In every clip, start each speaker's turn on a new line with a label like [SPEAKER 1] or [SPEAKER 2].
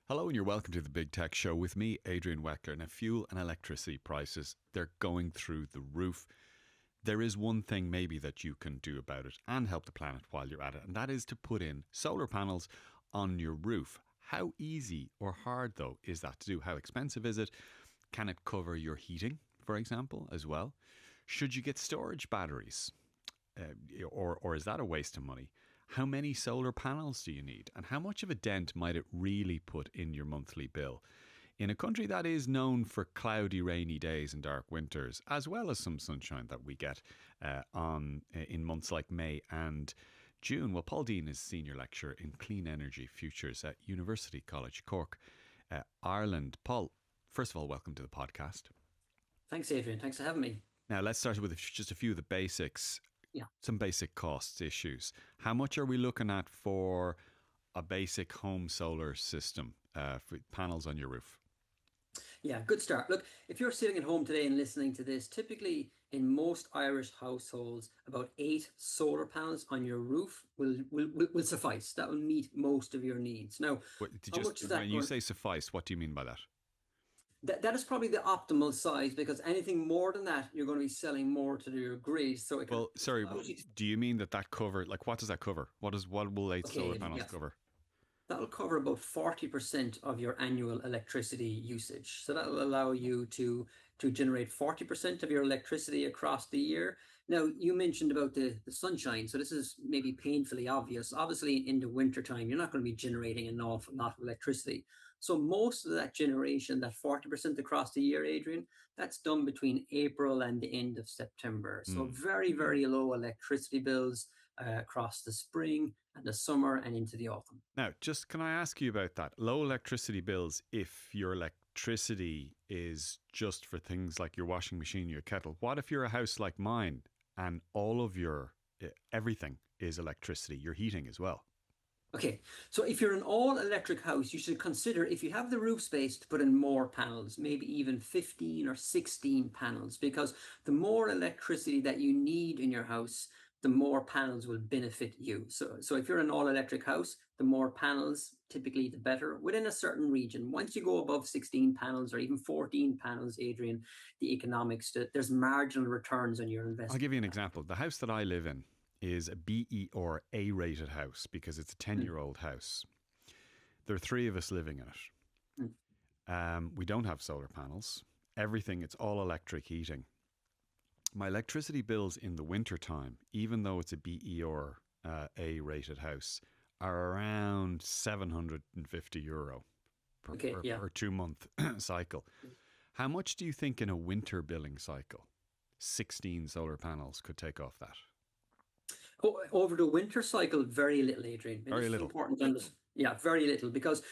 [SPEAKER 1] Hello and you're welcome to the Big Tech Show with me, Adrian Weckler. Now, fuel and electricity prices, they're going through the roof. There is one thing maybe that you can do about it and help the planet while you're at it, and that is to put in solar panels on your roof. How easy or hard, though, is that to do? How expensive is it? Can it cover your heating, for example, as well? Should you get storage batteries? Or is that a waste of money? How many solar panels do you need? And how much of a dent might it really put in your monthly bill? In a country that is known for cloudy, rainy days and dark winters, as well as some sunshine that we get in months like May and June. Well, Paul Deane is Senior Lecturer in Clean Energy Futures at University College Cork, Ireland. Paul, first of all, welcome to the podcast.
[SPEAKER 2] Thanks, Adrian. Thanks for having me.
[SPEAKER 1] Now, let's start with just a few of the basics.
[SPEAKER 2] Yeah.
[SPEAKER 1] Some basic cost issues. How much are we looking at for a basic home solar system for panels on your roof?
[SPEAKER 2] Yeah, good start. Look, if you're sitting at home today and listening to this, typically in most Irish households, about 8 solar panels on your roof will suffice. That will meet most of your needs. Now,
[SPEAKER 1] when you say suffice, what do you mean by that?
[SPEAKER 2] That is probably the optimal size, because anything more than that, you're going to be selling more to your grid. So,
[SPEAKER 1] do you mean that cover? Like, what does that cover? What will 8 solar panels cover?
[SPEAKER 2] That will cover about 40% of your annual electricity usage. So that will allow you to generate 40% of your electricity across the year. Now, you mentioned about the sunshine. So this is maybe painfully obvious. Obviously, in the wintertime, you're not going to be generating an awful lot of electricity. So most of that generation, that 40% across the year, Adrian, that's done between April and the end of September. So very, very low electricity bills across the spring and the summer and into the autumn.
[SPEAKER 1] Now, just can I ask you about that? Low electricity bills, if your electricity is just for things like your washing machine, your kettle. What if you're a house like mine and all of your everything is electricity, your heating as well?
[SPEAKER 2] Okay, so if you're an all-electric house, you should consider, if you have the roof space, to put in more panels, maybe even 15 or 16 panels, because the more electricity that you need in your house, the more panels will benefit you. So if you're an all-electric house, the more panels, typically the better, within a certain region. Once you go above 16 panels or even 14 panels, Adrian, the economics, there's marginal returns on your investment.
[SPEAKER 1] I'll give you an example. The house that I live in is a BE or A-rated house because it's a 10-year-old house. There are 3 of us living in it. We don't have solar panels. Everything, it's all electric heating. My electricity bills in the wintertime, even though it's a BE or A-rated house, are around €750 per 2-month cycle. How much do you think in a winter billing cycle 16 solar panels could take off that?
[SPEAKER 2] Over the winter cycle, very little, Adrian.
[SPEAKER 1] Very little.
[SPEAKER 2] Very little, because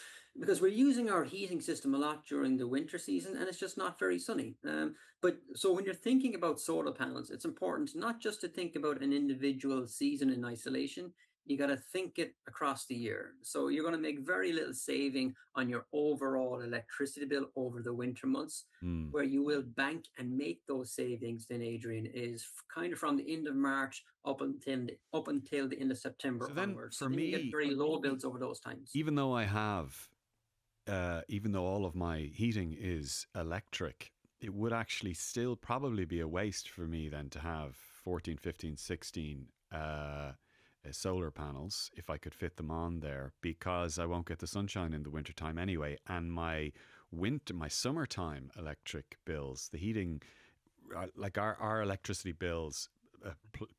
[SPEAKER 2] we're using our heating system a lot during the winter season, and it's just not very sunny. But so when you're thinking about solar panels, it's important not just to think about an individual season in isolation. You got to think it across the year. So you're going to make very little saving on your overall electricity bill over the winter months. Where you will bank and make those savings, then, Adrian, is kind of from the end of March up until the end of September onwards.
[SPEAKER 1] For me,
[SPEAKER 2] you get very low bills over those times.
[SPEAKER 1] Even though all of my heating is electric, it would actually still probably be a waste for me then to have 14, 15, 16 solar panels if I could fit them on there, because I won't get the sunshine in the wintertime anyway. And my summertime electric bills, the heating, like our electricity bills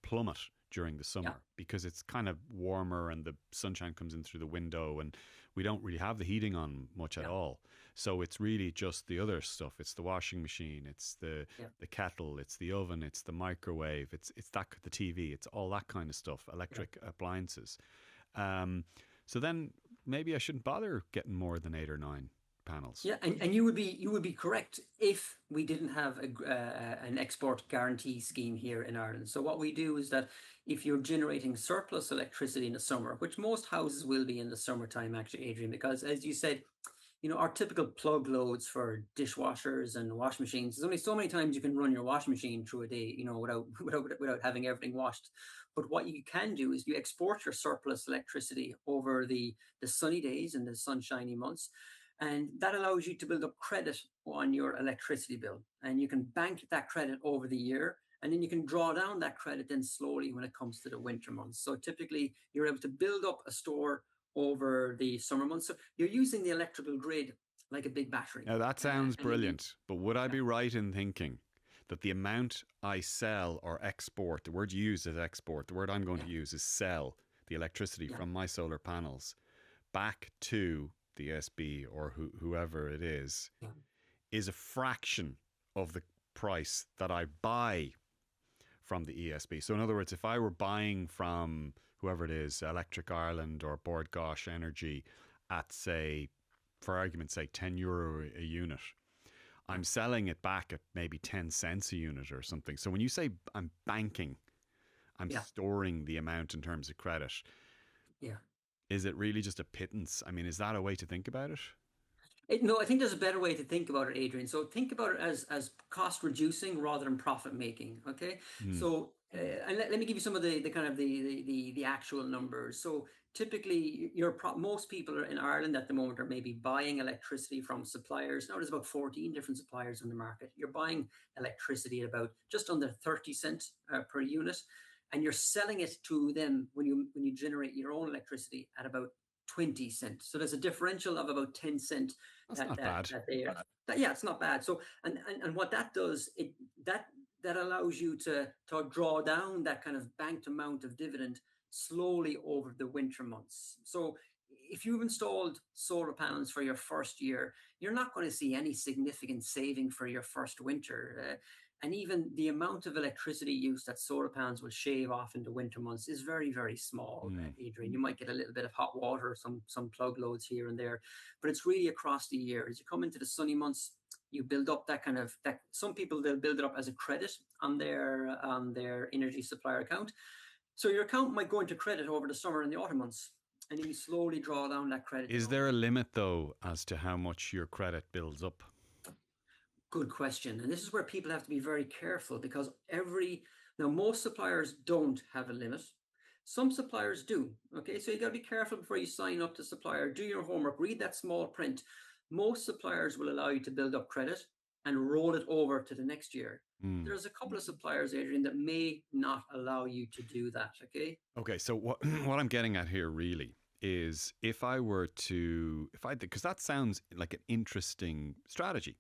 [SPEAKER 1] plummet during the summer because it's kind of warmer and the sunshine comes in through the window and we don't really have the heating on much at all. So it's really just the other stuff. It's the washing machine, it's the kettle, it's the oven, it's the microwave, it's the TV, it's all that kind of stuff, electric appliances. So then maybe I shouldn't bother getting more than 8 or 9 panels.
[SPEAKER 2] Yeah, and you would be correct if we didn't have an export guarantee scheme here in Ireland. So what we do is that if you're generating surplus electricity in the summer, which most houses will be in the summertime, actually, Adrian, because as you said, our typical plug loads for dishwashers and washing machines, there's only so many times you can run your washing machine through a day, without having everything washed. But what you can do is you export your surplus electricity over the sunny days and the sunshiny months. And that allows you to build up credit on your electricity bill. And you can bank that credit over the year. And then you can draw down that credit then slowly when it comes to the winter months. So typically, you're able to build up a store over the summer months. So you're using the electrical grid like a big battery.
[SPEAKER 1] Now that sounds
[SPEAKER 2] And then
[SPEAKER 1] brilliant, but would I
[SPEAKER 2] yeah,
[SPEAKER 1] be right in thinking that the amount I sell or export, the word you use is export, the word I'm going
[SPEAKER 2] yeah,
[SPEAKER 1] to use is sell the electricity
[SPEAKER 2] yeah,
[SPEAKER 1] from my solar panels back to the SB or whoever it
[SPEAKER 2] yeah,
[SPEAKER 1] is a fraction of the price that I buy from the ESB. So in other words, if I were buying from whoever it is, Electric Ireland or Bord Gosh Energy at say, for argument's sake, €10 a unit,
[SPEAKER 2] yeah,
[SPEAKER 1] I'm selling it back at maybe 10 cents a unit or something. So when you say I'm banking, I'm
[SPEAKER 2] yeah,
[SPEAKER 1] storing the amount in terms of credit,
[SPEAKER 2] yeah.
[SPEAKER 1] is it really just a pittance? I mean, is that a way to think about it?
[SPEAKER 2] No, I think there's a better way to think about it, Adrian. So think about it as cost reducing rather than profit making. Okay,
[SPEAKER 1] Mm.
[SPEAKER 2] so and let me give you some of the kind of the actual numbers. So typically, most people are in Ireland at the moment are maybe buying electricity from suppliers. Now there's about 14 different suppliers on the market. You're buying electricity at about just under 30 cents per unit, and you're selling it to them when you generate your own electricity at about 20 cents. So there's a differential of about 10 cents
[SPEAKER 1] That's
[SPEAKER 2] that
[SPEAKER 1] not
[SPEAKER 2] that
[SPEAKER 1] bad.
[SPEAKER 2] that they yeah, it's not bad. So and what that does, that that allows you to draw down that kind of banked amount of dividend slowly over the winter months. So if you've installed solar panels for your first year, you're not going to see any significant saving for your first winter. And even the amount of electricity use that solar panels will shave off in the winter months is very, very small,
[SPEAKER 1] Mm.
[SPEAKER 2] Adrian. You might get a little bit of hot water, some plug loads here and there, but it's really across the year. As you come into the sunny months, you build up that kind of that. Some people they'll build it up as a credit on their energy supplier account. So your account might go into credit over the summer and the autumn months, and then you slowly draw down that credit then
[SPEAKER 1] Is
[SPEAKER 2] over
[SPEAKER 1] there a
[SPEAKER 2] the winter.
[SPEAKER 1] limit though as to how much your credit builds up?
[SPEAKER 2] Good question. And this is where people have to be very careful because now most suppliers don't have a limit. Some suppliers do. Okay. So you got to be careful before you sign up to supplier. Do your homework, read that small print. Most suppliers will allow you to build up credit and roll it over to the next year.
[SPEAKER 1] Mm.
[SPEAKER 2] There's a couple of suppliers, Adrian, that may not allow you to do that. Okay.
[SPEAKER 1] Okay, so what what I'm getting at here really is if I were to if I because that sounds like an interesting strategy.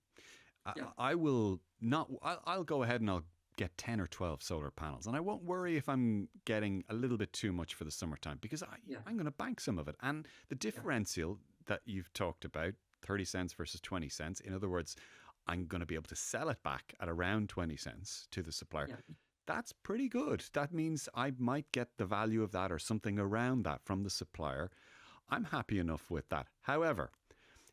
[SPEAKER 2] Yeah.
[SPEAKER 1] I will not. I'll go ahead and I'll get 10 or 12 solar panels, and I won't worry if I'm getting a little bit too much for the summertime because
[SPEAKER 2] Yeah.
[SPEAKER 1] I'm going to bank some of it. And the
[SPEAKER 2] Yeah.
[SPEAKER 1] differential that you've talked about, 30 cents versus 20 cents. In other words, I'm going to be able to sell it back at around 20 cents to the supplier.
[SPEAKER 2] Yeah.
[SPEAKER 1] That's pretty good. That means I might get the value of that or something around that from the supplier. I'm happy enough with that. However,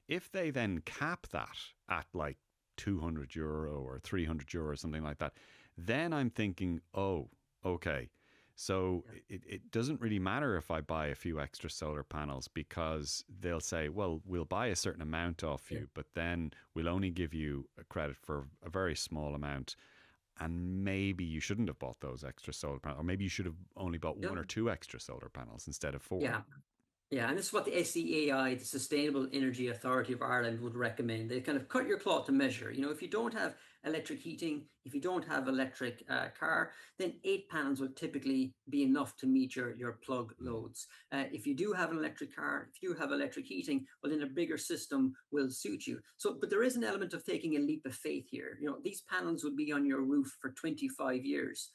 [SPEAKER 1] if they then cap that at like €200 or €300 or something like that, then I'm thinking, oh, okay. So
[SPEAKER 2] Yeah.
[SPEAKER 1] it doesn't really matter if I buy a few extra solar panels because they'll say, well, we'll buy a certain amount off
[SPEAKER 2] Yeah.
[SPEAKER 1] you, but then we'll only give you a credit for a very small amount. And maybe you shouldn't have bought those extra solar panels, or maybe you should have only bought
[SPEAKER 2] Yeah.
[SPEAKER 1] one or two extra solar panels instead of four.
[SPEAKER 2] Yeah. Yeah, and this is what the SEAI, the Sustainable Energy Authority of Ireland, would recommend. They kind of cut your cloth to measure. If you don't have electric heating, if you don't have electric car, then 8 panels will typically be enough to meet your plug
[SPEAKER 1] Mm.
[SPEAKER 2] loads. If you do have an electric car, if you have electric heating, well, then a bigger system will suit you. So, but there is an element of taking a leap of faith here. These panels will be on your roof for 25 years.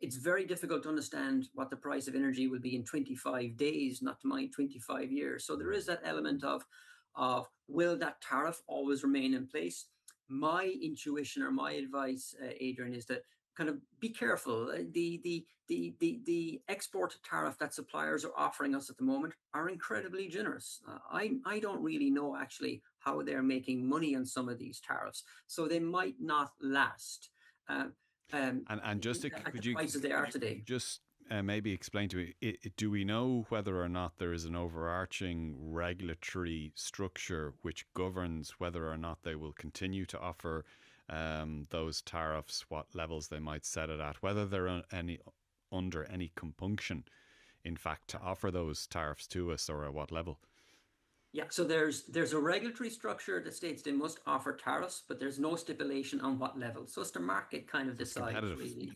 [SPEAKER 2] It's very difficult to understand what the price of energy will be in 25 days, not to mind 25 years. So there is that element of will that tariff always remain in place? My intuition or my advice, Adrian, is that kind of be careful. The export tariff that suppliers are offering us at the moment are incredibly generous. I don't really know actually how they're making money on some of these tariffs, so they might not last. Uh, um,
[SPEAKER 1] And just
[SPEAKER 2] at the
[SPEAKER 1] could you
[SPEAKER 2] prices they are today.
[SPEAKER 1] just maybe explain to me, do we know whether or not there is an overarching regulatory structure which governs whether or not they will continue to offer those tariffs, what levels they might set it at, whether they're under any compunction, in fact, to offer those tariffs to us or at what level?
[SPEAKER 2] Yeah, so there's a regulatory structure that states they must offer tariffs, but there's no stipulation on what level. So it's the market kind of
[SPEAKER 1] So it's
[SPEAKER 2] decides
[SPEAKER 1] competitive.
[SPEAKER 2] really.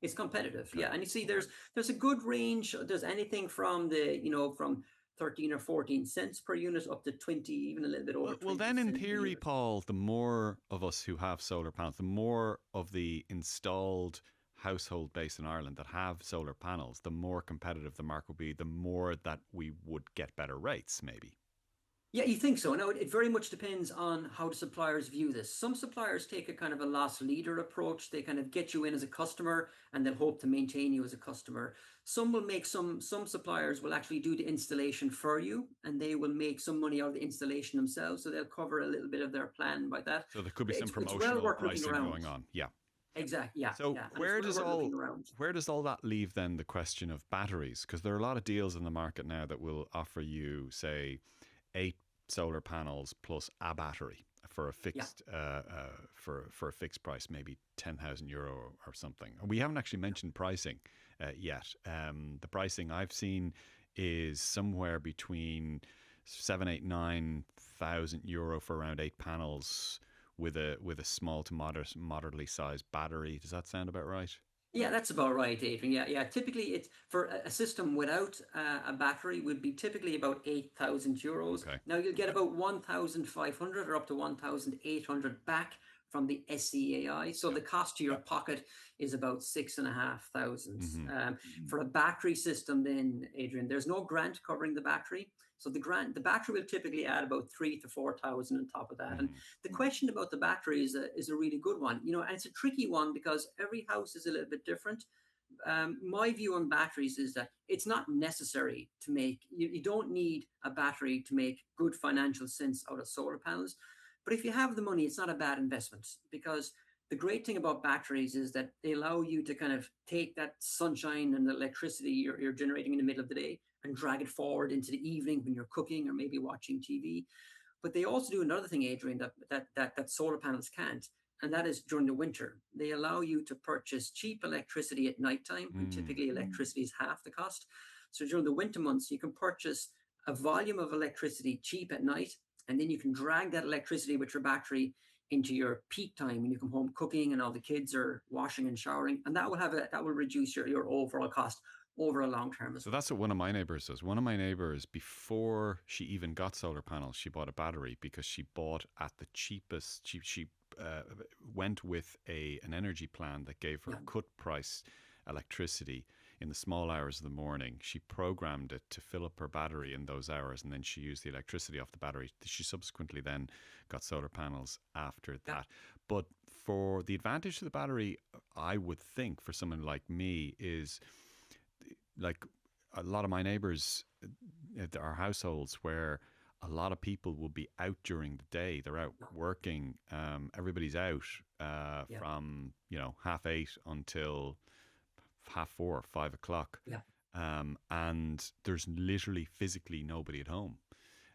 [SPEAKER 2] It's competitive,
[SPEAKER 1] Okay.
[SPEAKER 2] yeah. And you see, there's a good range. There's anything from from 13 or 14 cents per unit up to 20, even a little bit over
[SPEAKER 1] Well,
[SPEAKER 2] 20
[SPEAKER 1] then in
[SPEAKER 2] cents per
[SPEAKER 1] theory,
[SPEAKER 2] unit.
[SPEAKER 1] Paul, the more of us who have solar panels, the more of the installed household base in Ireland that have solar panels, the more competitive the market will be, the more that we would get better rates, maybe.
[SPEAKER 2] Yeah, you think so? Now, it very much depends on how the suppliers view this. Some suppliers take a kind of a loss leader approach. They kind of get you in as a customer and they'll hope to maintain you as a customer. Some suppliers will actually do the installation for you and they will make some money out of the installation themselves. So they'll cover a little bit of their plan by that.
[SPEAKER 1] So there could be some
[SPEAKER 2] It's well
[SPEAKER 1] promotional
[SPEAKER 2] worth looking
[SPEAKER 1] pricing
[SPEAKER 2] around.
[SPEAKER 1] going on. Yeah.
[SPEAKER 2] Exactly. Yeah,
[SPEAKER 1] So
[SPEAKER 2] yeah. And it's well worth looking around.
[SPEAKER 1] where does all that leave then the question of batteries? Because there are a lot of deals in the market now that will offer you, say, 8 solar panels plus a battery for a
[SPEAKER 2] Yeah.
[SPEAKER 1] fixed for a fixed price, maybe €10,000 or something. We haven't actually mentioned pricing yet. The pricing I've seen is somewhere between 7, 8, €9,000 for around 8 panels with a small to moderately sized battery. Does that sound about right?
[SPEAKER 2] Yeah, that's about right, Adrian. Yeah, yeah. Typically, it's for a system without a battery would be typically about €8,000.
[SPEAKER 1] Okay.
[SPEAKER 2] Now you'll get about 1,500 or up to 1,800 back from the SEAI. So
[SPEAKER 1] Yeah.
[SPEAKER 2] the cost to your pocket is about 6,500.
[SPEAKER 1] Hmm.
[SPEAKER 2] For a battery system, then Adrian, there's no grant covering the battery. So the battery will typically add about 3 to 4,000 on top of that. And
[SPEAKER 1] Hmm.
[SPEAKER 2] the question about the battery is a really good one, and it's a tricky one because every house is a little bit different. My view on batteries is that it's not necessary to you don't need a battery to make good financial sense out of solar panels. But if you have the money, it's not a bad investment because the great thing about batteries is that they allow you to kind of take that sunshine and the electricity you're generating in the middle of the day and drag it forward into the evening when you're cooking or maybe watching TV. But they also do another thing, Adrian, that solar panels can't, and that is during the winter. They allow you to purchase cheap electricity at nighttime when
[SPEAKER 1] Mm.
[SPEAKER 2] typically electricity is half the cost. So during the winter months, you can purchase a volume of electricity cheap at night, and then you can drag that electricity with your battery into your peak time when you come home cooking and all the kids are washing and showering, and that will reduce your overall cost over a long term as
[SPEAKER 1] So
[SPEAKER 2] well.
[SPEAKER 1] that's what one of my neighbors does. One of my neighbors, before she even got solar panels, she bought a battery because she bought at the cheapest. She went with a an energy plan that gave her
[SPEAKER 2] Yeah,
[SPEAKER 1] cut price electricity in the small hours of the morning. She programmed it to fill up her battery in those hours, and then she used the electricity off the battery. She subsequently then got solar panels after
[SPEAKER 2] yeah,
[SPEAKER 1] that. But for the advantage of the battery, I would think for someone like me is like a lot of my neighbors, are households where a lot of people will be out during the day. They're out working. Everybody's out
[SPEAKER 2] yeah,
[SPEAKER 1] from 8:30 until 4:30, 5 o'clock,
[SPEAKER 2] yeah.
[SPEAKER 1] and there's literally physically nobody at home.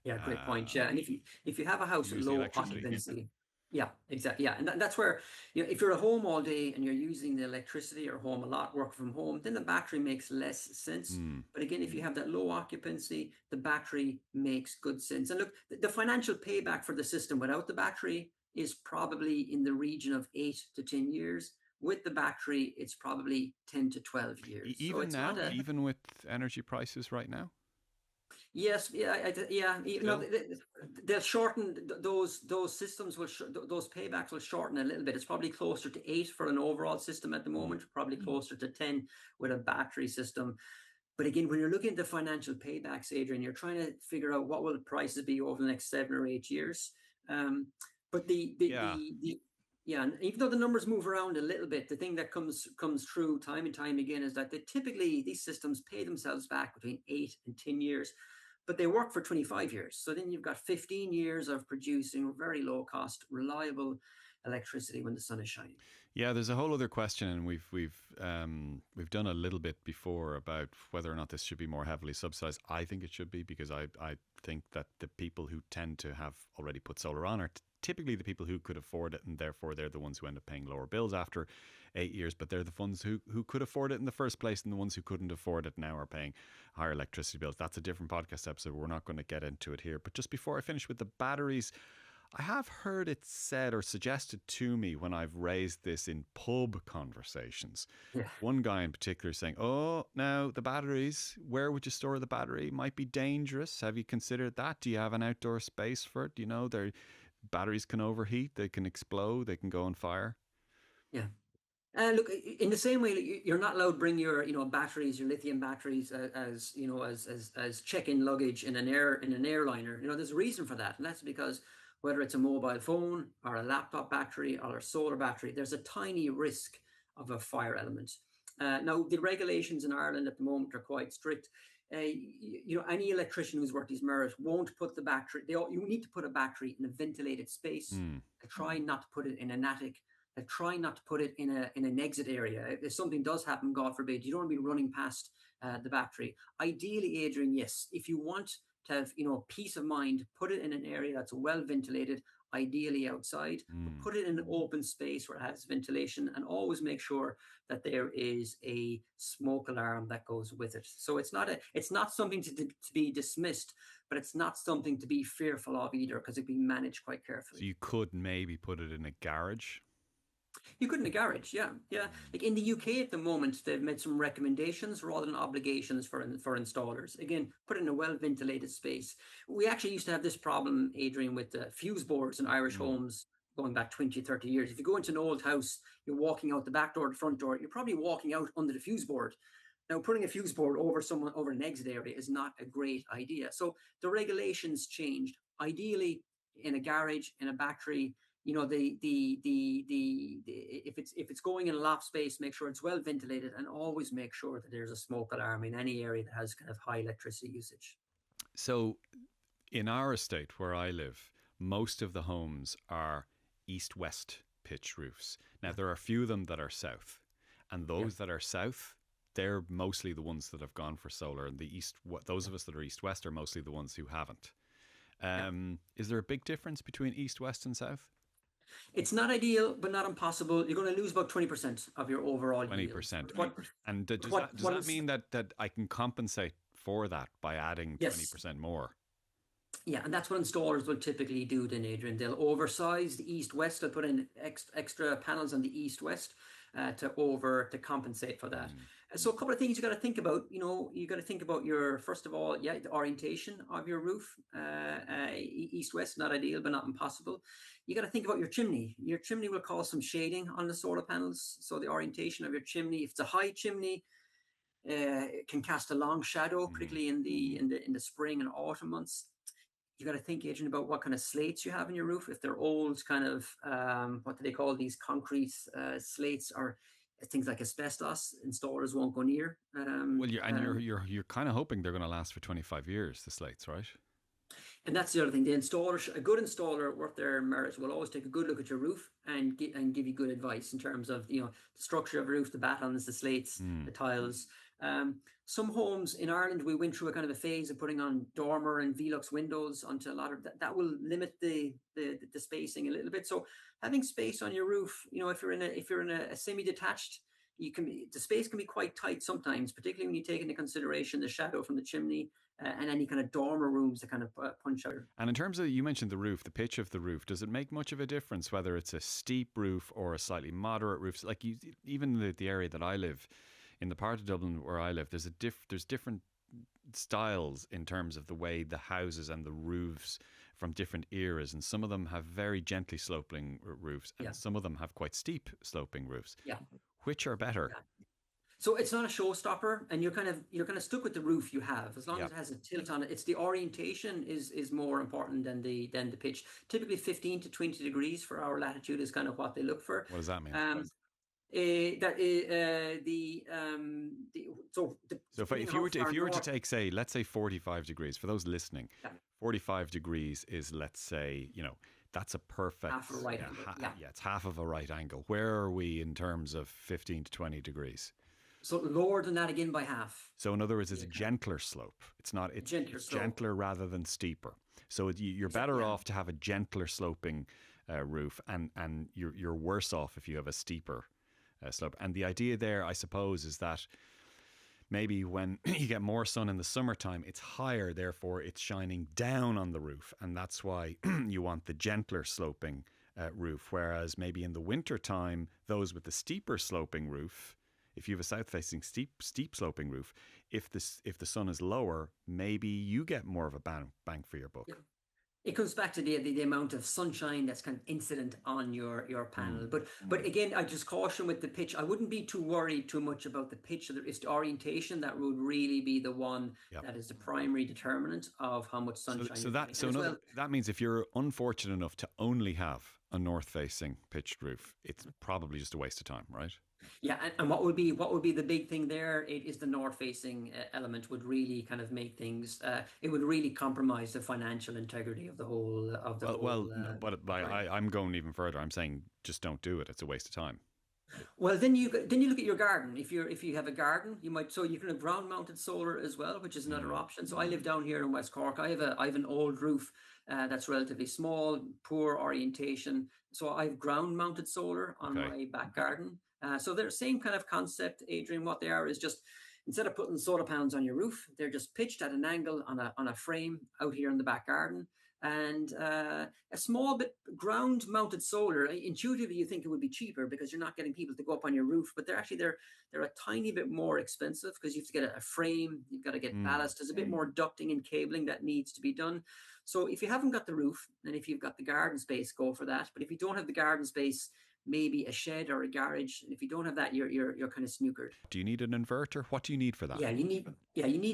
[SPEAKER 2] Yeah, great point.
[SPEAKER 1] Um,
[SPEAKER 2] Yeah, and if you have a house with
[SPEAKER 1] Use the
[SPEAKER 2] low
[SPEAKER 1] electricity.
[SPEAKER 2] occupancy, yeah, exactly. Yeah, and that's where if you're at home all day and you're using the electricity or home a lot, work from home, then the battery makes less sense.
[SPEAKER 1] Mm.
[SPEAKER 2] But again, if you have that low occupancy, the battery makes good sense. And look, the financial payback for the system without the battery is probably in the region of 8 to 10 years. With the battery, it's probably 10 to 12 years. So
[SPEAKER 1] Even
[SPEAKER 2] it's not
[SPEAKER 1] now,
[SPEAKER 2] a
[SPEAKER 1] even with energy prices right now,
[SPEAKER 2] Yes, yeah, yeah.
[SPEAKER 1] still.
[SPEAKER 2] They'll shorten those systems those paybacks will shorten a little bit. It's probably closer to 8 for an overall system at the
[SPEAKER 1] Mm.
[SPEAKER 2] moment. Probably closer to 10 with a battery system. But again, when you're looking at the financial paybacks, Adrian, you're trying to figure out what will the prices be over the next 7 or 8 years. Um, but
[SPEAKER 1] Yeah.
[SPEAKER 2] yeah, and even though the numbers move around a little bit, the thing that comes true time and time again is that these systems pay themselves back between 8 and 10 years, but they work for 25 years. So then you've got 15 years of producing very low cost, reliable electricity when the sun is shining.
[SPEAKER 1] Yeah, there's a whole other question, and we've done a little bit before about whether or not this should be more heavily subsidized. I think it should be, because I think that the people who tend to have already put solar on are typically the people who could afford it, and therefore they're the ones who end up paying lower bills after 8 years. But they're the ones who could afford it in the first place, and the ones who couldn't afford it now are paying higher electricity bills. That's a different podcast episode. We're not going to get into it here. But just before I finish with the batteries, I have heard it said or suggested to me when I've raised this in pub conversations.
[SPEAKER 2] Yeah.
[SPEAKER 1] One guy in particular saying, "Oh, now the batteries, where would you store the battery? Might be dangerous. Have you considered that? Do you have an outdoor space for it? You know, their batteries can overheat, they can explode, they can go on fire."
[SPEAKER 2] Yeah. Look, in the same way, you're not allowed to bring your, batteries, your lithium batteries, as as check-in luggage in an airliner. There's a reason for that, and that's because whether it's a mobile phone or a laptop battery or a solar battery, there's a tiny risk of a fire element. Now, the regulations in Ireland at the moment are quite strict. Any electrician who's worth his merit won't put the battery. You need to put a battery in a ventilated space. Try not to put it in an attic. Try not to put it in an exit area. If something does happen, God forbid, you don't want to be running past the battery. Ideally, Adrian, yes, if you want to have peace of mind, put it in an area that's well ventilated, ideally outside. But put it in an open space where it has ventilation, and always make sure that there is a smoke alarm that goes with it. So it's not something to be dismissed, but it's not something to be fearful of either, because it can be managed quite carefully.
[SPEAKER 1] So you could maybe put it in a garage.
[SPEAKER 2] You could in a garage, yeah. Like in the UK at the moment, they've made some recommendations rather than obligations for installers. Again, put it in a well-ventilated space. We actually used to have this problem, Adrian, with the fuse boards in Irish homes going back 20, 30 years. If you go into an old house, you're walking out the back door, the front door, you're probably walking out under the fuse board. Now, putting a fuse board over an exit area is not a great idea. So the regulations changed. Ideally, in a garage, in a battery, if it's going in a loft space, make sure it's well ventilated, and always make sure that there's a smoke alarm in any area that has kind of high electricity usage.
[SPEAKER 1] So in our estate where I live, most of the homes are east-west pitch roofs. Now, there are a few of them that are south, and those that are south, they're mostly the ones that have gone for solar, and those of us that are east-west are mostly the ones who haven't. Is there a big difference between east, west and south?
[SPEAKER 2] It's not ideal, but not impossible. You're going to lose about 20% of your overall
[SPEAKER 1] 20%.
[SPEAKER 2] Yield.
[SPEAKER 1] And does that mean that I can compensate for that by adding 20% more?
[SPEAKER 2] Yeah, and that's what installers will typically do then, Adrian. They'll oversize the east-west. They'll put in extra panels on the east-west to compensate for that. So a couple of things you got to think about. You got to think about first of all, the orientation of your roof. East-west, not ideal, but not impossible. You got to think about your chimney. Your chimney will cause some shading on the solar panels. So the orientation of your chimney, if it's a high chimney, it can cast a long shadow, particularly in the spring and autumn months. You got to think, Adrian, about what kind of slates you have in your roof. If they're old, kind of what do they call these concrete slates, or things like asbestos, installers won't go near.
[SPEAKER 1] You're kind of hoping they're going to last for 25 years, the slates, right?
[SPEAKER 2] And that's the other thing. A good installer worth their merit will always take a good look at your roof and give you good advice in terms of the structure of the roof, the battens, the slates, the tiles. Some homes in Ireland, we went through a kind of a phase of putting on dormer and Velux windows onto a lot of that will limit the spacing a little bit. So having space on your roof, if you're in a semi-detached, the space can be quite tight sometimes, particularly when you take into consideration the shadow from the chimney and any kind of dormer rooms that kind of punch out.
[SPEAKER 1] And in terms of, you mentioned the roof, the pitch of the roof, does it make much of a difference whether it's a steep roof or a slightly moderate roof? Like even the area that I live, in the part of Dublin where I live, there's different styles in terms of the way the houses and the roofs from different eras, and some of them have very gently sloping roofs, and some of them have quite steep sloping roofs.
[SPEAKER 2] Yeah.
[SPEAKER 1] Which are better?
[SPEAKER 2] Yeah. So it's not a showstopper, and you're kind of stuck with the roof you have as long as it has a tilt on it. It's the orientation is more important than the pitch. Typically, 15 to 20 degrees for our latitude is kind of what they look for.
[SPEAKER 1] What does that mean?
[SPEAKER 2] So
[SPEAKER 1] if you were to take, say, let's say 45 degrees for those listening, 45 degrees is, let's say, That's a perfect,
[SPEAKER 2] half a right angle. Yeah.
[SPEAKER 1] yeah, it's half of a right angle. Where are we in terms of 15 to 20 degrees?
[SPEAKER 2] So lower than that again by half.
[SPEAKER 1] So in other words, it's
[SPEAKER 2] Yeah,
[SPEAKER 1] a gentler slope. It's not.
[SPEAKER 2] gentler
[SPEAKER 1] It's
[SPEAKER 2] slope.
[SPEAKER 1] gentler rather than steeper. So you're better
[SPEAKER 2] Yeah.
[SPEAKER 1] off to have a gentler sloping roof, and you're worse off if you have a steeper slope. And the idea there, I suppose, is that maybe when you get more sun in the summertime, it's higher, therefore it's shining down on the roof, and that's why you want the gentler sloping roof. Whereas maybe in the wintertime, those with the steeper sloping roof, if you have a south-facing steep sloping roof, if the sun is lower, maybe you get more of a bang for your buck.
[SPEAKER 2] Yeah. It comes back to the amount of sunshine that's kind of incident on your panel.
[SPEAKER 1] Mm.
[SPEAKER 2] But again, I just caution with the pitch. I wouldn't be too worried too much about the pitch. It's the orientation that would really be the one
[SPEAKER 1] Yep.
[SPEAKER 2] that is the primary determinant of how much sunshine
[SPEAKER 1] So
[SPEAKER 2] you're
[SPEAKER 1] that
[SPEAKER 2] getting.
[SPEAKER 1] so
[SPEAKER 2] And as
[SPEAKER 1] another,
[SPEAKER 2] well,
[SPEAKER 1] that means if you're unfortunate enough to only have a north-facing pitched roof, it's probably just a waste of time, right?
[SPEAKER 2] yeah, and what would be the big thing there? It is the north-facing element would really kind of make things. It would really compromise the financial integrity of the whole
[SPEAKER 1] No, but
[SPEAKER 2] design.
[SPEAKER 1] I'm going even further. I'm saying just don't do it. It's a waste of time.
[SPEAKER 2] Well, then you look at your garden. If you have a garden, you can have ground mounted solar as well, which is another
[SPEAKER 1] Mm.
[SPEAKER 2] option. So I live down here in West Cork. I have an old roof that's relatively small, poor orientation. So I have ground mounted solar on
[SPEAKER 1] Okay.
[SPEAKER 2] my back garden. So they're the same kind of concept, Adrian. What they are is just instead of putting solar panels on your roof, they're just pitched at an angle on a frame out here in the back garden. And a small bit ground mounted solar, intuitively you think it would be cheaper because you're not getting people to go up on your roof, but they're a tiny bit more expensive because you have to get a frame, you've got to get
[SPEAKER 1] Mm.
[SPEAKER 2] ballast, there's a bit more ducting and cabling that needs to be done. So if you haven't got the roof and if you've got the garden space, go for that. But if you don't have the garden space, maybe a shed or a garage. And if you don't have that, you're kind of snookered.
[SPEAKER 1] Do you need an inverter? What do you need for that?
[SPEAKER 2] Yeah, you need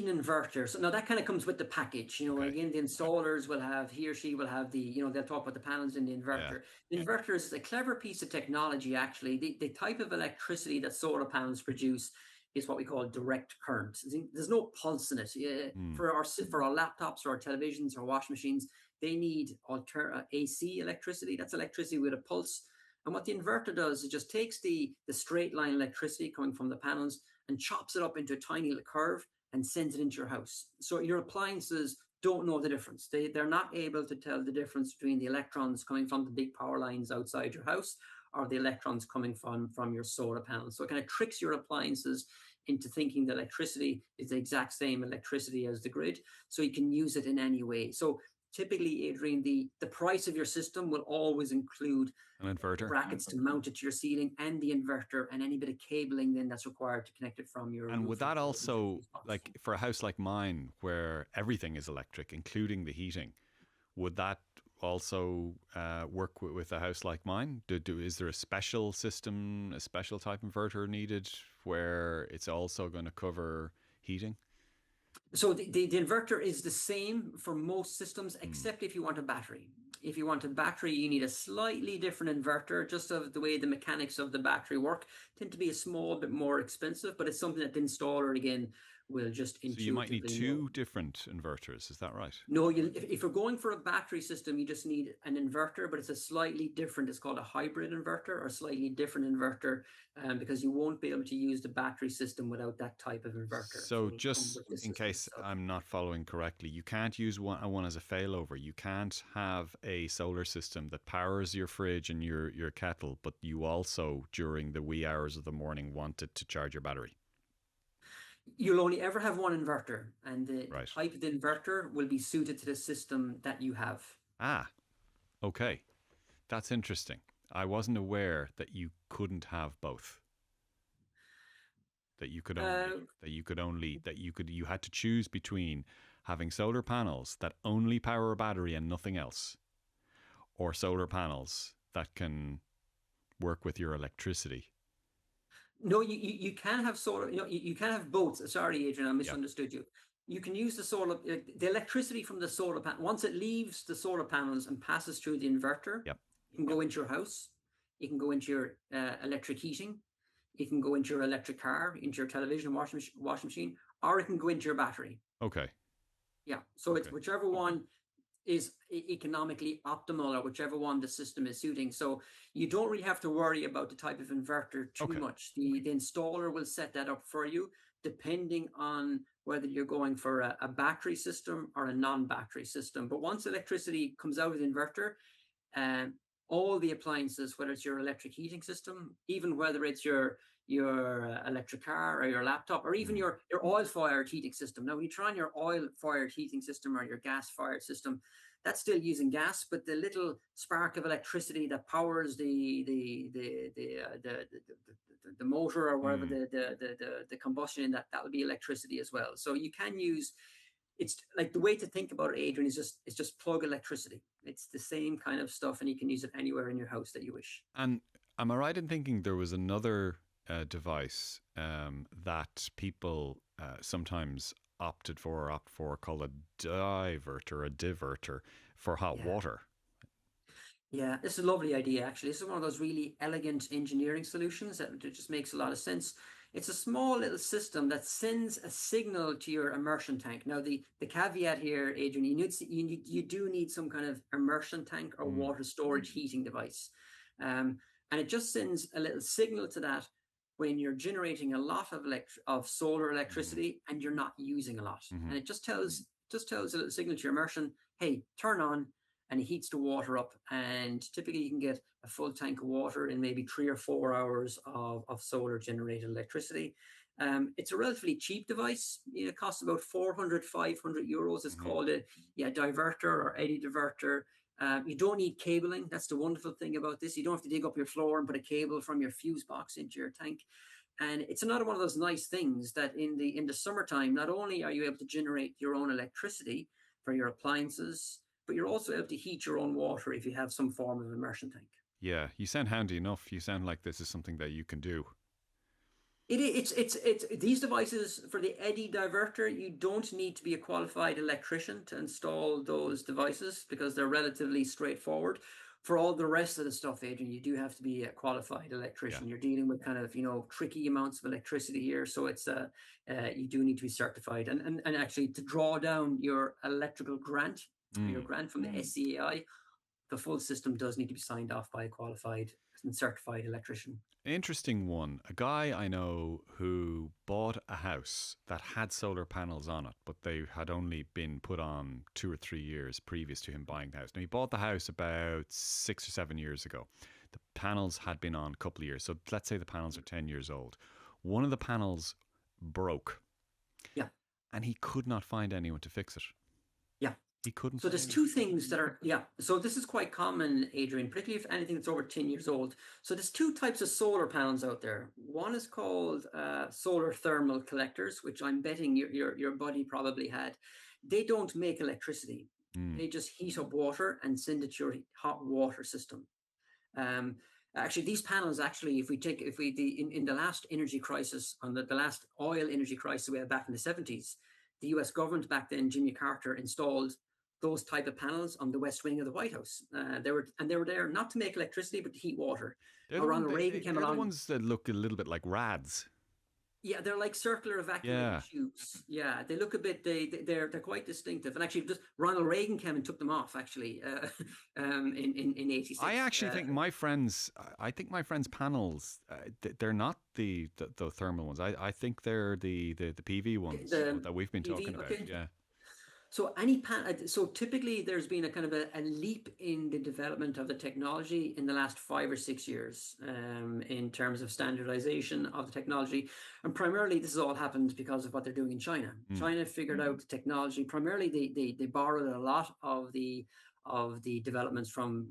[SPEAKER 2] an inverter. So now that kind of comes with the package.
[SPEAKER 1] Okay.
[SPEAKER 2] Again, the installers will have he or she will have they'll talk about the panels in the
[SPEAKER 1] Yeah.
[SPEAKER 2] inverter. The inverter is a clever piece of technology. Actually, the type of electricity that solar panels produce is what we call direct current. There's no pulse in it.
[SPEAKER 1] Mm.
[SPEAKER 2] For our laptops or our televisions or washing machines, they need AC electricity. That's electricity with a pulse. And what the inverter does, it just takes the straight line electricity coming from the panels and chops it up into a tiny little curve and sends it into your house. So your appliances don't know the difference. They're not able to tell the difference between the electrons coming from the big power lines outside your house or the electrons coming from your solar panels. So it kind of tricks your appliances into thinking the electricity is the exact same electricity as the grid. So you can use it in any way. So typically, Adrian, the price of your system will always include
[SPEAKER 1] An inverter.
[SPEAKER 2] brackets to mount it to your ceiling and the inverter and any bit of cabling then that's required to connect it from your
[SPEAKER 1] And
[SPEAKER 2] roof
[SPEAKER 1] would that
[SPEAKER 2] into the
[SPEAKER 1] also,
[SPEAKER 2] fuse box.
[SPEAKER 1] like for a house like mine, where everything is electric, including the heating, would that also work with a house like mine? Is there a special system, a special type inverter needed where it's also going to cover heating?
[SPEAKER 2] So the inverter is the same for most systems,
[SPEAKER 1] Mm.
[SPEAKER 2] except if you want a battery. If you want a battery, you need a slightly different inverter, just of the way the mechanics of the battery work. Tend to be a small bit more expensive, but it's something that the installer, again, will just
[SPEAKER 1] So you might need
[SPEAKER 2] intuitively know.
[SPEAKER 1] two different inverters. Is that right?
[SPEAKER 2] No, if you're going for a battery system, you just need an inverter, but it's a slightly different. It's called a hybrid inverter or slightly different inverter, because you won't be able to use the battery system without that type of inverter. So
[SPEAKER 1] So
[SPEAKER 2] it'll come
[SPEAKER 1] just
[SPEAKER 2] with the
[SPEAKER 1] in
[SPEAKER 2] system
[SPEAKER 1] case
[SPEAKER 2] itself.
[SPEAKER 1] I'm not following correctly, you can't use one as a failover. You can't have a solar system that powers your fridge and your kettle, but you also, during the wee hours of the morning, want it to charge your battery.
[SPEAKER 2] You'll only ever have one inverter, and the
[SPEAKER 1] Right.
[SPEAKER 2] type of the inverter will be suited to the system that you have.
[SPEAKER 1] Ah, okay. That's interesting. I wasn't aware that you couldn't have both. That you could only,
[SPEAKER 2] Uh,
[SPEAKER 1] that you could only, that you had to choose between having solar panels that only power a battery and nothing else, or solar panels that can work with your electricity.
[SPEAKER 2] no, you can have solar. You can have both. Sorry, Adrian, I
[SPEAKER 1] Yep.
[SPEAKER 2] misunderstood you. You can use the electricity from the solar panel. Once it leaves the solar panels and passes through the inverter,
[SPEAKER 1] Yep.
[SPEAKER 2] it can go into your house. It can go into your electric heating. It can go into your electric car, into your television, washing machine, or it can go into your battery.
[SPEAKER 1] Okay.
[SPEAKER 2] Yeah. So it's
[SPEAKER 1] Okay.
[SPEAKER 2] whichever one. is economically optimal, or whichever one the system is suiting. So you don't really have to worry about the type of inverter too
[SPEAKER 1] Okay.
[SPEAKER 2] much. The installer will set that up for you depending on whether you're going for a battery system or a non-battery system. But once electricity comes out of the inverter, um, all the appliances, whether it's your electric heating system, even whether it's your electric car or your laptop, or even
[SPEAKER 1] Mm.
[SPEAKER 2] your oil-fired heating system. Now, when you try on your oil-fired heating system or your gas-fired system, that's still using gas, but the little spark of electricity that powers the motor, or wherever
[SPEAKER 1] Mm.
[SPEAKER 2] the combustion in that'll be electricity as well. So you can use, it's like, the way to think about it, Adrian, is just plug electricity. It's the same kind of stuff, and you can use it anywhere in your house that you wish.
[SPEAKER 1] And am I right in thinking there was another device that people sometimes opt for called a diverter, a diverter for hot
[SPEAKER 2] Yeah.
[SPEAKER 1] water?
[SPEAKER 2] Yeah, this is a lovely idea, actually. This is one of those really elegant engineering solutions that just makes a lot of sense. It's a small little system that sends a signal to your immersion tank. Now, the caveat here, Adrian, you do need some kind of immersion tank or
[SPEAKER 1] Mm.
[SPEAKER 2] water storage heating device. And it just sends a little signal to that when you're generating a lot of solar
[SPEAKER 1] Mm.
[SPEAKER 2] electricity and you're not using a lot.
[SPEAKER 1] Mm-hmm.
[SPEAKER 2] And it just tells a little signal to your immersion, hey, turn on, and it heats the water up. And typically you can get a full tank of water in maybe 3 or 4 hours of solar generated electricity. It's a relatively cheap device. It costs about 400, 500 euros. It's
[SPEAKER 1] Mm-hmm.
[SPEAKER 2] called a diverter or eddy diverter. You don't need cabling. That's the wonderful thing about this. You don't have to dig up your floor and put a cable from your fuse box into your tank. And it's another one of those nice things that in the summertime, not only are you able to generate your own electricity for your appliances, but you're also able to heat your own water if you have some form of immersion tank.
[SPEAKER 1] Yeah, you sound handy enough. You sound like this is something that you can do.
[SPEAKER 2] It's these devices for the eddy diverter. You don't need to be a qualified electrician to install those devices because they're relatively straightforward. For all the rest of the stuff, Adrian, you do have to be a qualified
[SPEAKER 1] Yeah.
[SPEAKER 2] electrician. You're dealing with kind of tricky amounts of electricity here, so it's you do need to be certified. And actually, to draw down your electrical grant, your
[SPEAKER 1] Mm.
[SPEAKER 2] grant from the SCAI, the full system does need to be signed off by a qualified and certified electrician.
[SPEAKER 1] Interesting one. A guy I know who bought a house that had solar panels on it, but they had only been put on 2 or 3 years previous to him buying the house. Now, he bought the house about 6 or 7 years ago. The panels had been on a couple of years. So let's say the panels are 10 years old. One of the panels broke
[SPEAKER 2] Yeah,
[SPEAKER 1] and he could not find anyone to fix it.
[SPEAKER 2] yeah.
[SPEAKER 1] He couldn't
[SPEAKER 2] So
[SPEAKER 1] find
[SPEAKER 2] there's
[SPEAKER 1] anyone
[SPEAKER 2] two
[SPEAKER 1] to fix it.
[SPEAKER 2] things that are, yeah. So this is quite common, Adrian, particularly if anything that's over 10 years old. So there's two types of solar panels out there. One is called solar thermal collectors, which I'm betting your buddy probably had. They don't make electricity.
[SPEAKER 1] Mm.
[SPEAKER 2] They just heat up water and send it to your hot water system. Um, Actually, these panels, actually, in the last energy crisis, on the last oil energy crisis we had back in the 70s, the US government back then, Jimmy Carter, installed those type of panels on the west wing of the White House. They were there not to make electricity, but to heat water. Ronald Reagan came
[SPEAKER 1] They're the
[SPEAKER 2] along.
[SPEAKER 1] ones that look a little bit like rads.
[SPEAKER 2] Yeah, they're like circular evacuating
[SPEAKER 1] Yeah.
[SPEAKER 2] tubes. Yeah, they look a bit. They're quite distinctive. And actually, just Ronald Reagan came and took them off. Actually, in
[SPEAKER 1] I
[SPEAKER 2] '86.
[SPEAKER 1] actually think I think my friends' panels, they're not the thermal ones. I think they're the PV ones
[SPEAKER 2] The
[SPEAKER 1] that we've been
[SPEAKER 2] PV.
[SPEAKER 1] talking about.
[SPEAKER 2] Okay.
[SPEAKER 1] Yeah.
[SPEAKER 2] So typically there's been a kind of a leap in the development of the technology in the last 5 or 6 years, in terms of standardization of the technology. And primarily this has all happened because of what they're doing in China.
[SPEAKER 1] Mm.
[SPEAKER 2] China figured out the technology. Primarily they borrowed a lot of the developments from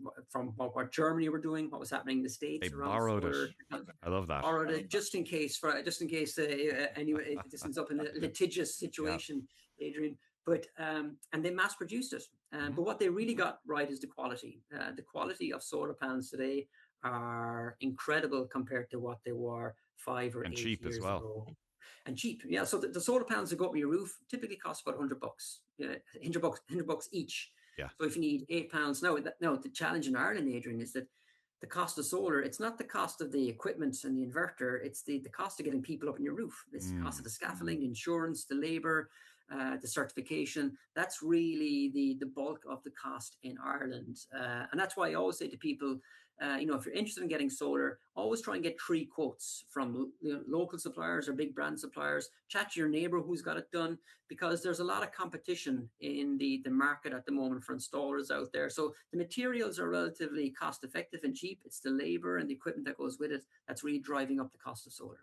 [SPEAKER 2] what Germany were doing, what was happening in the
[SPEAKER 1] They
[SPEAKER 2] States around
[SPEAKER 1] borrowed it.
[SPEAKER 2] solar.
[SPEAKER 1] I love that.
[SPEAKER 2] Borrowed it just in case anyway this ends up in a litigious
[SPEAKER 1] Yeah.
[SPEAKER 2] situation, Adrian. But and they mass produced it.
[SPEAKER 1] Mhm.
[SPEAKER 2] But what they really got right is the quality. The quality of solar panels today are incredible compared to what they were five or
[SPEAKER 1] And
[SPEAKER 2] eight
[SPEAKER 1] cheap as
[SPEAKER 2] years
[SPEAKER 1] well.
[SPEAKER 2] ago. And cheap, yeah. So the solar panels that go up on your roof typically cost about $100. Yeah, $100 each.
[SPEAKER 1] Yeah.
[SPEAKER 2] So if you need £8 now, the challenge in Ireland, Adrian, is that the cost of solar, it's not the cost of the equipment and the inverter, it's the cost of getting people up on your roof. It's the cost
[SPEAKER 1] Mm.
[SPEAKER 2] of the scaffolding, the insurance, the labor. the certification. That's really the bulk of the cost in Ireland. And that's why I always say to people, if you're interested in getting solar, always try and get 3 quotes from local suppliers or big brand suppliers. Chat to your neighbor who's got it done, because there's a lot of competition in the market at the moment for installers out there. So the materials are relatively cost effective and cheap. It's the labor and the equipment that goes with it that's really driving up the cost of solar.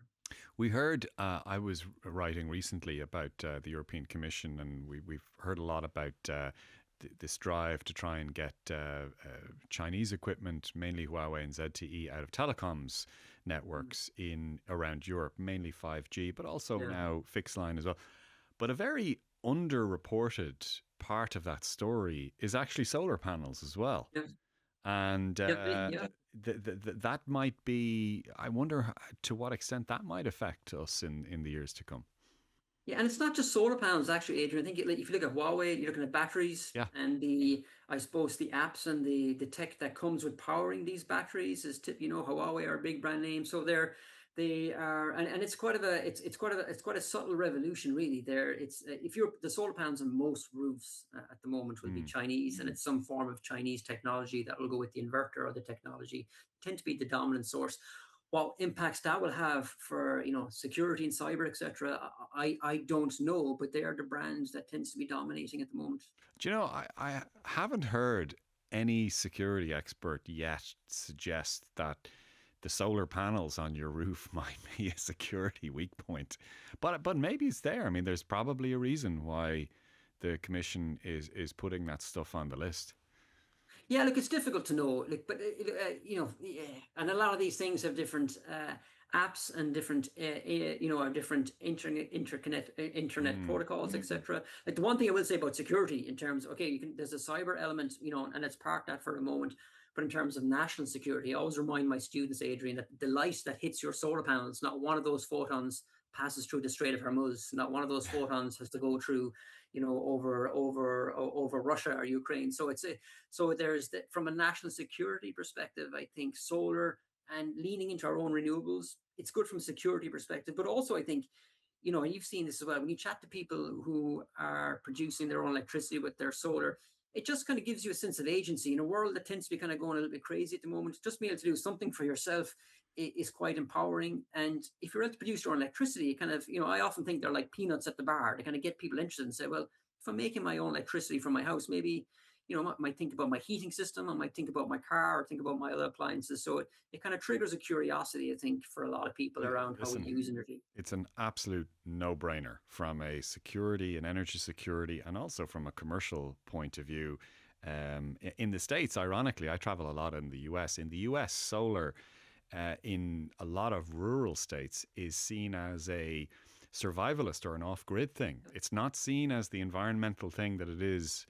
[SPEAKER 1] We heard, I was writing recently about the European Commission, and we've heard a lot about this drive to try and get Chinese equipment, mainly Huawei and ZTE, out of telecoms networks in around Europe, mainly 5G, but also now fixed line as well. But a very underreported part of that story is actually solar panels as well.
[SPEAKER 2] Yeah.
[SPEAKER 1] And that might be, I wonder to what extent that might affect us in the years to come.
[SPEAKER 2] Yeah, and it's not just solar panels, actually, Adrian. I think if you look at Huawei, you're looking at batteries, and I suppose the apps and the tech that comes with powering these batteries is, Huawei are a big brand name, so they are, and it's quite a subtle revolution, really. The solar panels on most roofs at the moment will be Chinese, and it's some form of Chinese technology that will go with the inverter or the technology, tend to be the dominant source. What impacts that will have for security and cyber, etc., I don't know, but they are the brands that tends to be dominating at the moment.
[SPEAKER 1] Do you know, I haven't heard any security expert yet suggest that the solar panels on your roof might be a security weak point, but maybe it's there. I mean, there's probably a reason why the Commission is putting that stuff on the list.
[SPEAKER 2] Yeah, look, it's difficult to know. But and a lot of these things have different apps and different, different internet protocols, etc. Like the one thing I will say about security, in terms, there's a cyber element, and let's park that for a moment. But in terms of national security, I always remind my students, Adrian, that the light that hits your solar panels, not one of those photons passes through the Strait of Hormuz. Not one of those photons has to go through, over Russia or Ukraine. So from a national security perspective, I think solar and leaning into our own renewables, it's good from a security perspective. But also, I think, and you've seen this as well, when you chat to people who are producing their own electricity with their solar, it just kind of gives you a sense of agency in a world that tends to be kind of going a little bit crazy at the moment. Just being able to do something for yourself is quite empowering. And if you're able to produce your own electricity, kind of, I often think they're like peanuts at the bar. They kind of get people interested and say, well, if I'm making my own electricity from my house, maybe, I might think about my heating system, I might think about my car, or think about my other appliances. So it kind of triggers a curiosity, I think, for a lot of people around how we use energy.
[SPEAKER 1] It's an absolute no-brainer from a security and energy security, and also from a commercial point of view. In the States, ironically, I travel a lot in the US. In the US, solar in a lot of rural states is seen as a survivalist or an off-grid thing. It's not seen as the environmental thing that it is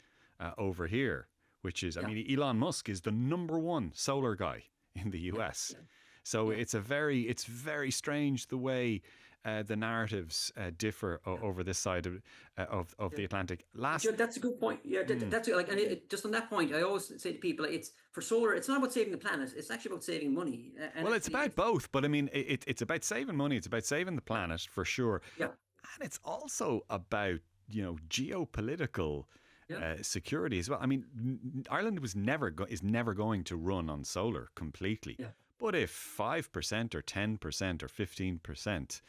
[SPEAKER 1] over here, which is, I mean, Elon Musk is the #1 solar guy in the US. So it's very strange the way the narratives differ over this side of the Atlantic.
[SPEAKER 2] That's a good point. Yeah, that's like, and just on that point, I always say to people, it's for solar. It's not about saving the planet. It's actually about saving money.
[SPEAKER 1] Well, it's about both, but I mean, it's about saving money. It's about saving the planet for sure.
[SPEAKER 2] Yeah,
[SPEAKER 1] and it's also about geopolitical. Security as well. I mean, Ireland is never going to run on solar completely. Yeah. But if 5% or 10% or 15%,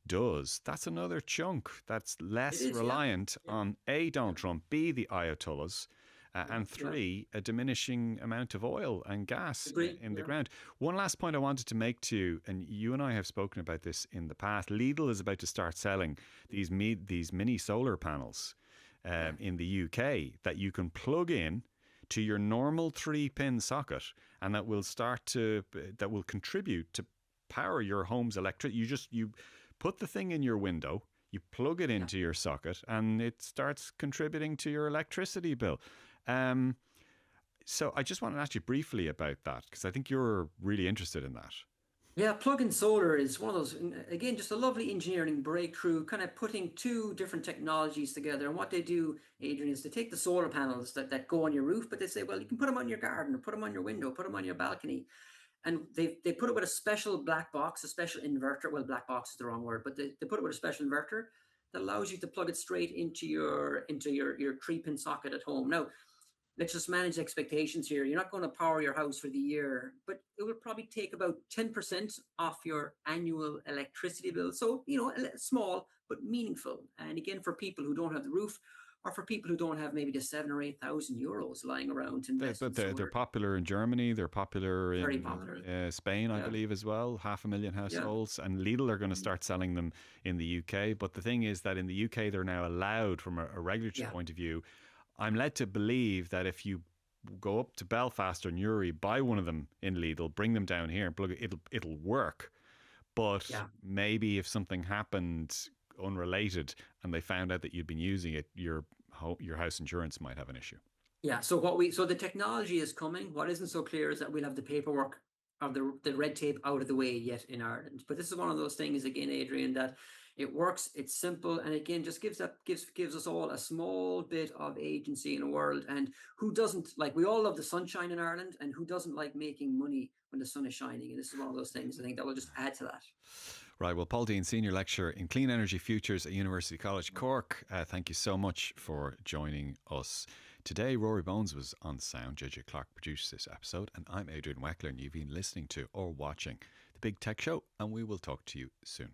[SPEAKER 1] does, that's another chunk that's less reliant on A, Donald Trump, B, the Ayatollahs, and 3, a diminishing amount of oil and gas in the ground. One last point I wanted to make to you, and you and I have spoken about this in the past. Lidl is about to start selling these mini solar panels in the UK that you can plug in to your normal 3-pin socket, and that will contribute to power your home's electricity. You put the thing in your window, you plug it into your socket, and it starts contributing to your electricity bill. So I just want to ask you briefly about that, because I think you're really interested in that.
[SPEAKER 2] Yeah, plug-in solar is one of those, again, just a lovely engineering breakthrough, kind of putting 2 different technologies together. And what they do, Adrian, is they take the solar panels that go on your roof, but they say, well, you can put them on your garden, or put them on your window, put them on your balcony. And they put it with a special black box, a special inverter. Well, black box is the wrong word, but they put it with a special inverter that allows you to plug it straight into your 3-pin socket at home. Now, let's just manage expectations here. You're not going to power your house for the year, but it will probably take about 10% off your annual electricity bill. So, small but meaningful. And again, for people who don't have the roof, or for people who don't have maybe the 7 or 8 thousand euros lying around to invest in
[SPEAKER 1] But they're
[SPEAKER 2] solar.
[SPEAKER 1] popular in Germany. They're popular
[SPEAKER 2] Very
[SPEAKER 1] in
[SPEAKER 2] popular.
[SPEAKER 1] Spain, I
[SPEAKER 2] Yeah.
[SPEAKER 1] believe, as well. 500,000
[SPEAKER 2] Yeah.
[SPEAKER 1] households. And Lidl are going to start selling them in the UK. But the thing is that in the UK, they're now allowed from a regulatory
[SPEAKER 2] Yeah.
[SPEAKER 1] point of view. I'm led to believe that if you go up to Belfast or Newry, buy one of them in Lidl, bring them down here and plug it, it'll work. But
[SPEAKER 2] Yeah.
[SPEAKER 1] maybe if something happened unrelated and they found out that you'd been using it, your house insurance might have an issue.
[SPEAKER 2] Yeah. So the technology is coming. What isn't so clear is that we'll have the paperwork of the red tape out of the way yet in Ireland. But this is one of those things again, Adrian, that it works, it's simple, and again just gives us all a small bit of agency in a world. And who doesn't like, we all love the sunshine in Ireland, and who doesn't like making money when the sun is shining? And this is one of those things I think that will just add to that.
[SPEAKER 1] Right. Well, Paul Deane, Senior Lecturer in Clean Energy Futures at University College Cork, thank you so much for joining us today. Rory Bones was on sound. JJ Clark produced this episode, and I'm Adrian Weckler, and you've been listening to or watching The Big Tech Show, and we will talk to you soon.